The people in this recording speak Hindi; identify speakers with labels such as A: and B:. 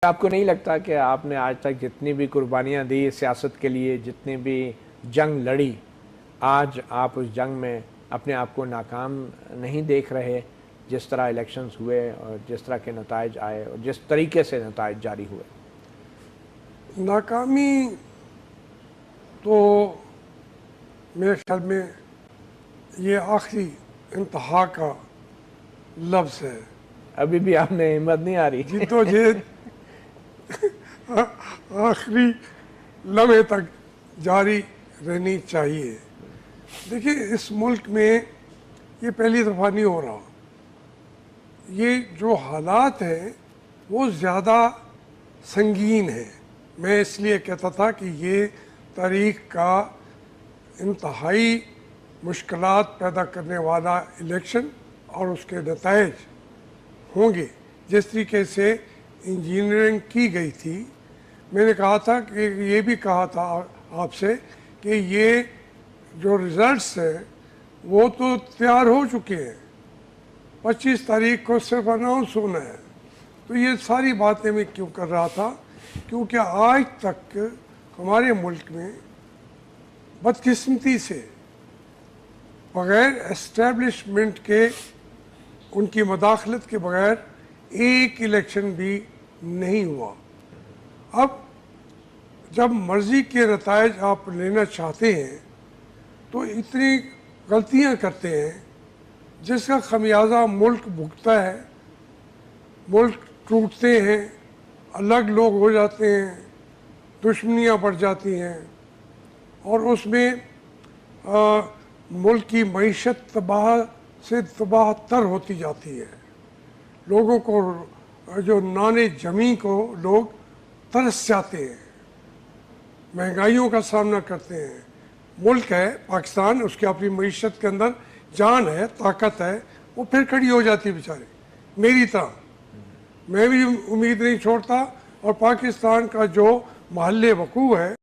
A: आपको नहीं लगता कि आपने आज तक जितनी भी कुर्बानियाँ दी सियासत के लिए, जितनी भी जंग लड़ी, आज आप उस जंग में अपने आप को नाकाम नहीं देख रहे? जिस तरह इलेक्शंस हुए और जिस तरह के नताइज आए और जिस तरीके से नताइज जारी हुए।
B: नाकामी तो मेरे ख्याल में ये आखिरी इंतहा का लफ्ज़ है।
A: अभी भी आपने हिम्मत नहीं आ रही?
B: जिद्दोजहद आखिरी लम्हे तक जारी रहनी चाहिए। देखिए, इस मुल्क में ये पहली दफ़ा नहीं हो रहा। ये जो हालात हैं वो ज़्यादा संगीन है। मैं इसलिए कहता था कि ये तारीख़ का इंतहाई मुश्किलात पैदा करने वाला इलेक्शन और उसके नताइज होंगे। जिस तरीके से इंजीनियरिंग की गई थी, मैंने कहा था कि ये भी कहा था आपसे कि ये जो रिज़ल्ट्स हैं वो तो तैयार हो चुके हैं, 25 तारीख को सिर्फ अनाउंस होना है। तो ये सारी बातें मैं क्यों कर रहा था? क्योंकि आज तक हमारे मुल्क में बदकिस्मती से बग़ैर एस्टेब्लिशमेंट के, उनकी मदाखलत के बग़ैर एक इलेक्शन भी नहीं हुआ। अब जब मर्ज़ी के नताइज आप लेना चाहते हैं तो इतनी गलतियां करते हैं जिसका खमियाजा मुल्क भुगतता है। मुल्क टूटते हैं, अलग लोग हो जाते हैं, दुश्मनियां बढ़ जाती हैं और उसमें मुल्क की मईशत तबाह से तबाह तर होती जाती है। लोगों को जो नाने जमी को लोग तरस जाते हैं, महंगाइयों का सामना करते हैं। मुल्क है पाकिस्तान, उसकी अपनी मईशत के अंदर जान है, ताकत है, वो फिर खड़ी हो जाती है बेचारे। मेरी तरह मैं भी उम्मीद नहीं छोड़ता और पाकिस्तान का जो महल वकूअ है